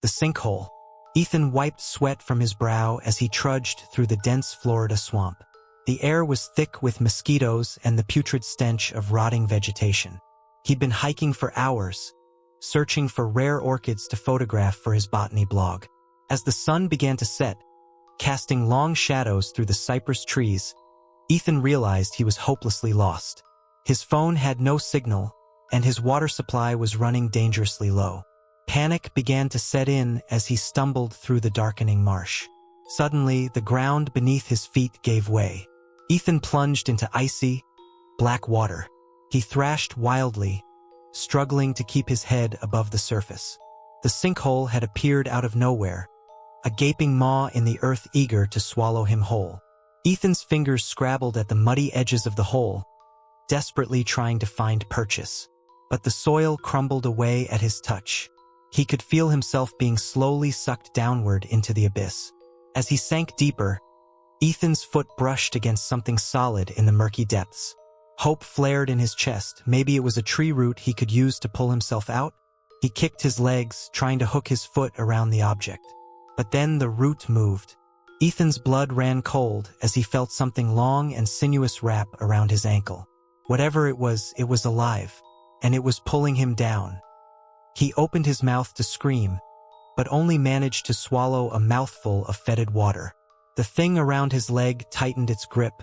The sinkhole. Ethan wiped sweat from his brow as he trudged through the dense Florida swamp. The air was thick with mosquitoes and the putrid stench of rotting vegetation. He'd been hiking for hours, searching for rare orchids to photograph for his botany blog. As the sun began to set, casting long shadows through the cypress trees, Ethan realized he was hopelessly lost. His phone had no signal, and his water supply was running dangerously low. Panic began to set in as he stumbled through the darkening marsh. Suddenly, the ground beneath his feet gave way. Ethan plunged into icy, black water. He thrashed wildly, struggling to keep his head above the surface. The sinkhole had appeared out of nowhere, a gaping maw in the earth eager to swallow him whole. Ethan's fingers scrabbled at the muddy edges of the hole, desperately trying to find purchase. But the soil crumbled away at his touch. He could feel himself being slowly sucked downward into the abyss. As he sank deeper, Ethan's foot brushed against something solid in the murky depths. Hope flared in his chest. Maybe it was a tree root he could use to pull himself out. He kicked his legs, trying to hook his foot around the object. But then the root moved. Ethan's blood ran cold as he felt something long and sinuous wrap around his ankle. Whatever it was alive, and it was pulling him down. He opened his mouth to scream, but only managed to swallow a mouthful of fetid water. The thing around his leg tightened its grip,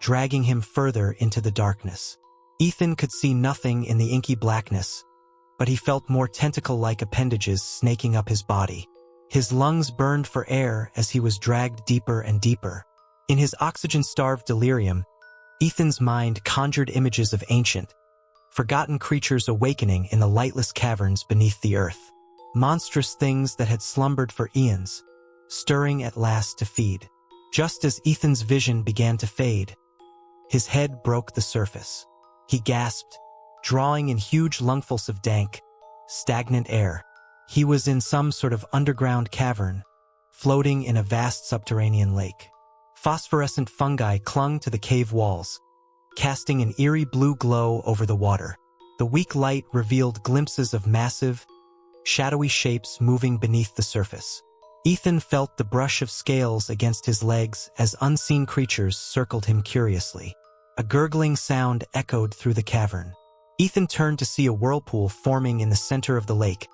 dragging him further into the darkness. Ethan could see nothing in the inky blackness, but he felt more tentacle-like appendages snaking up his body. His lungs burned for air as he was dragged deeper and deeper. In his oxygen-starved delirium, Ethan's mind conjured images of ancient, forgotten creatures awakening in the lightless caverns beneath the earth. Monstrous things that had slumbered for eons, stirring at last to feed. Just as Ethan's vision began to fade, his head broke the surface. He gasped, drawing in huge lungfuls of dank, stagnant air. He was in some sort of underground cavern, floating in a vast subterranean lake. Phosphorescent fungi clung to the cave walls, casting an eerie blue glow over the water. The weak light revealed glimpses of massive, shadowy shapes moving beneath the surface. Ethan felt the brush of scales against his legs as unseen creatures circled him curiously. A gurgling sound echoed through the cavern. Ethan turned to see a whirlpool forming in the center of the lake,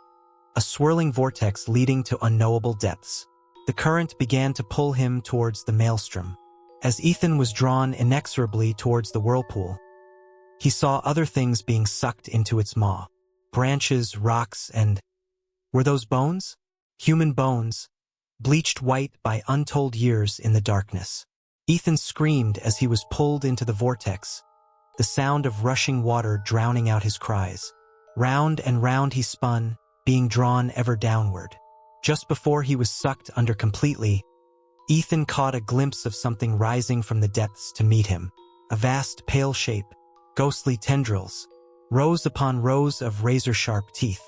a swirling vortex leading to unknowable depths. The current began to pull him towards the maelstrom. As Ethan was drawn inexorably towards the whirlpool, he saw other things being sucked into its maw. Branches, rocks, and... were those bones? Human bones, bleached white by untold years in the darkness. Ethan screamed as he was pulled into the vortex, the sound of rushing water drowning out his cries. Round and round he spun, being drawn ever downward. Just before he was sucked under completely, Ethan caught a glimpse of something rising from the depths to meet him. A vast, pale shape, ghostly tendrils, rows upon rows of razor-sharp teeth.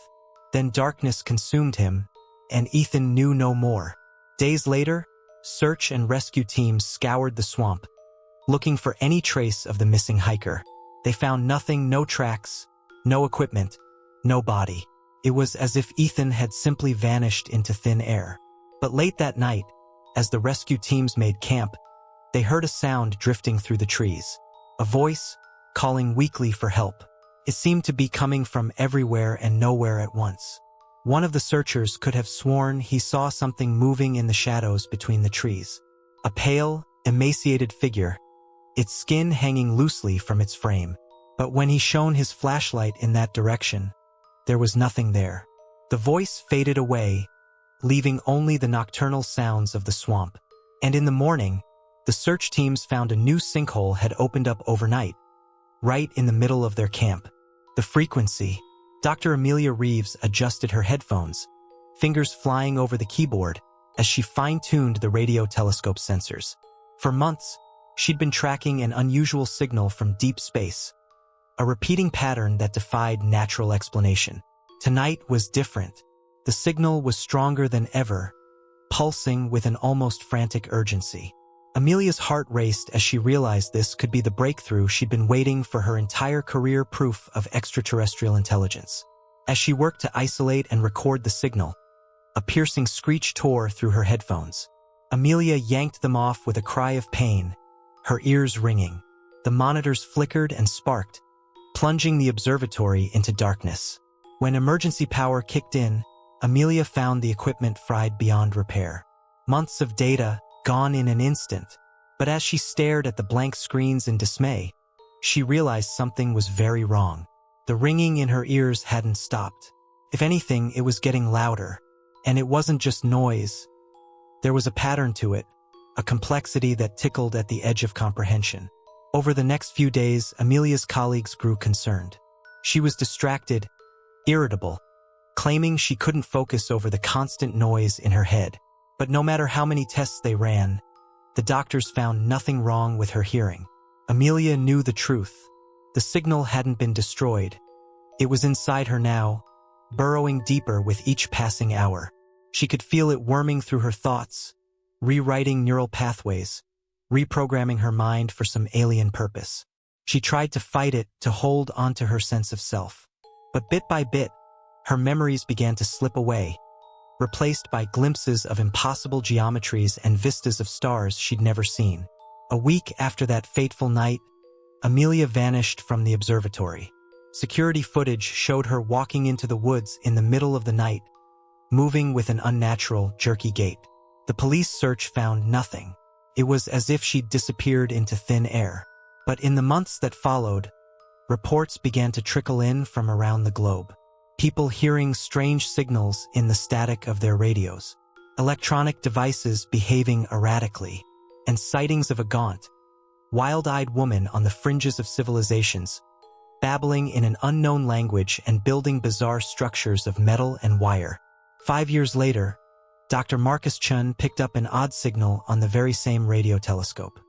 Then darkness consumed him, and Ethan knew no more. Days later, search and rescue teams scoured the swamp, looking for any trace of the missing hiker. They found nothing, no tracks, no equipment, no body. It was as if Ethan had simply vanished into thin air. But late that night, as the rescue teams made camp, they heard a sound drifting through the trees. A voice calling weakly for help. It seemed to be coming from everywhere and nowhere at once. One of the searchers could have sworn he saw something moving in the shadows between the trees. A pale, emaciated figure, its skin hanging loosely from its frame. But when he shone his flashlight in that direction, there was nothing there. The voice faded away, leaving only the nocturnal sounds of the swamp. And in the morning, the search teams found a new sinkhole had opened up overnight, right in the middle of their camp. The frequency. Dr. Amelia Reeves adjusted her headphones, fingers flying over the keyboard as she fine-tuned the radio telescope sensors. For months, she'd been tracking an unusual signal from deep space, a repeating pattern that defied natural explanation. Tonight was different. The signal was stronger than ever, pulsing with an almost frantic urgency. Amelia's heart raced as she realized this could be the breakthrough she'd been waiting for her entire career, proof of extraterrestrial intelligence. As she worked to isolate and record the signal, A piercing screech tore through her headphones. Amelia yanked them off with a cry of pain, her ears ringing. The monitors flickered and sparked, plunging the observatory into darkness. When emergency power kicked in, Amelia found the equipment fried beyond repair. Months of data, gone in an instant. But as she stared at the blank screens in dismay, she realized something was very wrong. The ringing in her ears hadn't stopped. If anything, it was getting louder. And it wasn't just noise. There was a pattern to it, a complexity that tickled at the edge of comprehension. Over the next few days, Amelia's colleagues grew concerned. She was distracted, irritable, claiming she couldn't focus over the constant noise in her head. But no matter how many tests they ran, the doctors found nothing wrong with her hearing. Amelia knew the truth. The signal hadn't been destroyed. It was inside her now, burrowing deeper with each passing hour. She could feel it worming through her thoughts, rewriting neural pathways, reprogramming her mind for some alien purpose. She tried to fight it, to hold onto her sense of self. But bit by bit, her memories began to slip away, replaced by glimpses of impossible geometries and vistas of stars she'd never seen. A week after that fateful night, Amelia vanished from the observatory. Security footage showed her walking into the woods in the middle of the night, moving with an unnatural, jerky gait. The police search found nothing. It was as if she'd disappeared into thin air. But in the months that followed, reports began to trickle in from around the globe. People hearing strange signals in the static of their radios, electronic devices behaving erratically, and sightings of a gaunt, wild-eyed woman on the fringes of civilizations, babbling in an unknown language and building bizarre structures of metal and wire. 5 years later, Dr. Marcus Chun picked up an odd signal on the very same radio telescope.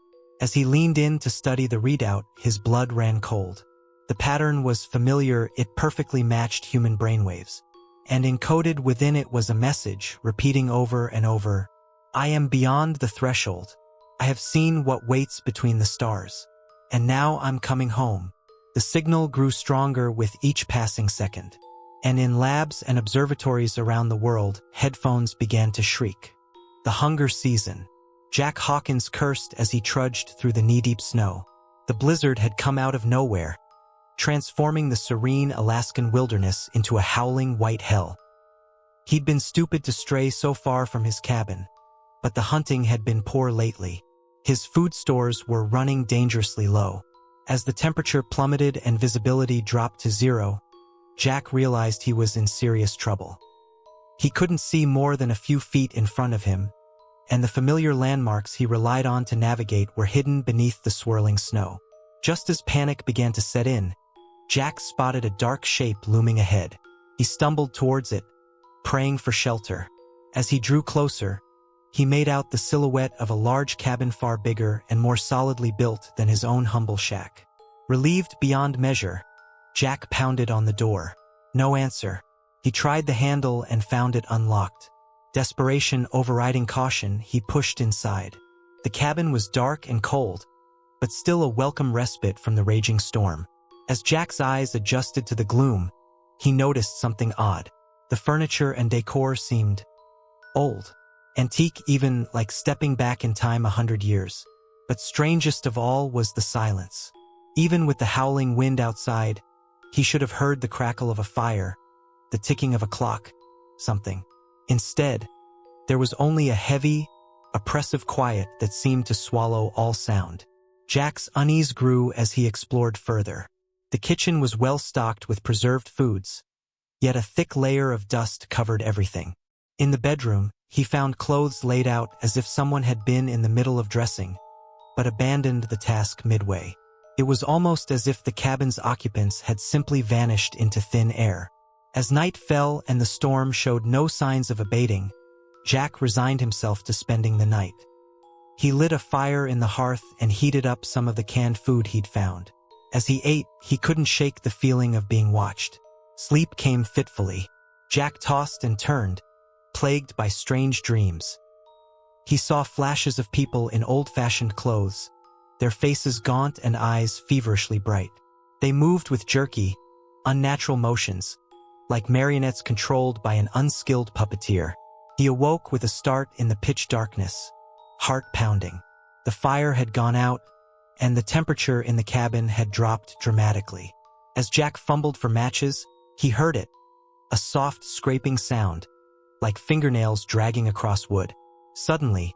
As he leaned in to study the readout, his blood ran cold. The pattern was familiar, it perfectly matched human brainwaves. And encoded within it was a message, repeating over and over, "I am beyond the threshold. I have seen what waits between the stars. And now I'm coming home." The signal grew stronger with each passing second. And in labs and observatories around the world, headphones began to shriek. The hunger season. Jack Hawkins cursed as he trudged through the knee-deep snow. The blizzard had come out of nowhere, transforming the serene Alaskan wilderness into a howling white hell. He'd been stupid to stray so far from his cabin, but the hunting had been poor lately. His food stores were running dangerously low. As the temperature plummeted and visibility dropped to zero, Jack realized he was in serious trouble. He couldn't see more than a few feet in front of him, and the familiar landmarks he relied on to navigate were hidden beneath the swirling snow. Just as panic began to set in, Jack spotted a dark shape looming ahead. He stumbled towards it, praying for shelter. As he drew closer, he made out the silhouette of a large cabin far bigger and more solidly built than his own humble shack. Relieved beyond measure, Jack pounded on the door. No answer. He tried the handle and found it unlocked. Desperation overriding caution, he pushed inside. The cabin was dark and cold, but still a welcome respite from the raging storm. As Jack's eyes adjusted to the gloom, he noticed something odd. The furniture and decor seemed old, antique, even like stepping back in time 100 years. But strangest of all was the silence. Even with the howling wind outside, he should have heard the crackle of a fire, the ticking of a clock, something. Instead, there was only a heavy, oppressive quiet that seemed to swallow all sound. Jack's unease grew as he explored further. The kitchen was well stocked with preserved foods, yet a thick layer of dust covered everything. In the bedroom, he found clothes laid out as if someone had been in the middle of dressing, but abandoned the task midway. It was almost as if the cabin's occupants had simply vanished into thin air. As night fell and the storm showed no signs of abating, Jack resigned himself to spending the night. He lit a fire in the hearth and heated up some of the canned food he'd found. As he ate, he couldn't shake the feeling of being watched. Sleep came fitfully. Jack tossed and turned, plagued by strange dreams. He saw flashes of people in old-fashioned clothes, their faces gaunt and eyes feverishly bright. They moved with jerky, unnatural motions, like marionettes controlled by an unskilled puppeteer. He awoke with a start in the pitch darkness, heart pounding. The fire had gone out, and the temperature in the cabin had dropped dramatically. As Jack fumbled for matches, he heard it, a soft scraping sound, like fingernails dragging across wood. Suddenly,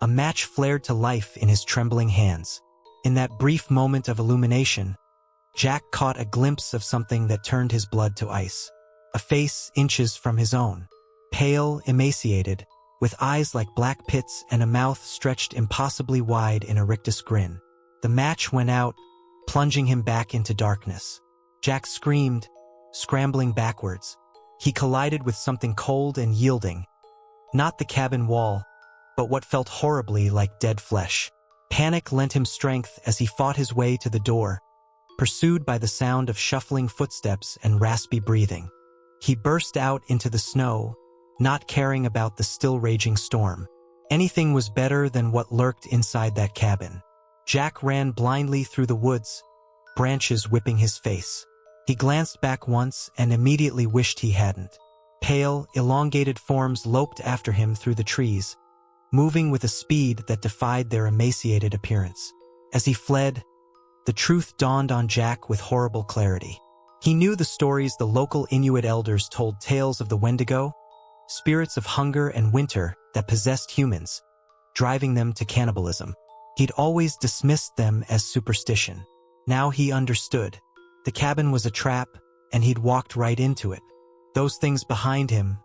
a match flared to life in his trembling hands. In that brief moment of illumination, Jack caught a glimpse of something that turned his blood to ice. A face inches from his own, pale, emaciated, with eyes like black pits and a mouth stretched impossibly wide in a rictus grin. The match went out, plunging him back into darkness. Jack screamed, scrambling backwards. He collided with something cold and yielding. Not the cabin wall, but what felt horribly like dead flesh. Panic lent him strength as he fought his way to the door, pursued by the sound of shuffling footsteps and raspy breathing. He burst out into the snow, not caring about the still raging storm. Anything was better than what lurked inside that cabin. Jack ran blindly through the woods, branches whipping his face. He glanced back once and immediately wished he hadn't. Pale, elongated forms loped after him through the trees, moving with a speed that defied their emaciated appearance. As he fled, the truth dawned on Jack with horrible clarity. He knew the stories the local Inuit elders told, tales of the Wendigo, spirits of hunger and winter that possessed humans, driving them to cannibalism. He'd always dismissed them as superstition. Now he understood. The cabin was a trap, and he'd walked right into it. Those things behind him,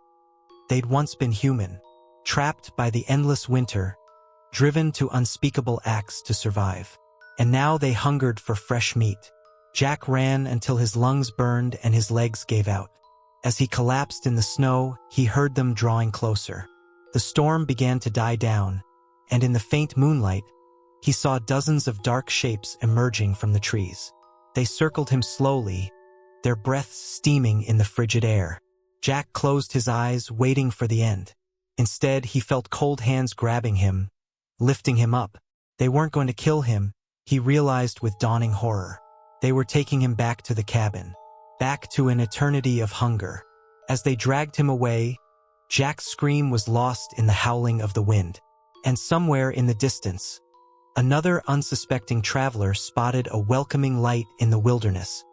they'd once been human, trapped by the endless winter, driven to unspeakable acts to survive. And now they hungered for fresh meat. Jack ran until his lungs burned and his legs gave out. As he collapsed in the snow, he heard them drawing closer. The storm began to die down, and in the faint moonlight, he saw dozens of dark shapes emerging from the trees. They circled him slowly, their breaths steaming in the frigid air. Jack closed his eyes, waiting for the end. Instead, he felt cold hands grabbing him, lifting him up. They weren't going to kill him, he realized with dawning horror. They were taking him back to the cabin, back to an eternity of hunger. As they dragged him away, Jack's scream was lost in the howling of the wind. And somewhere in the distance, another unsuspecting traveler spotted a welcoming light in the wilderness.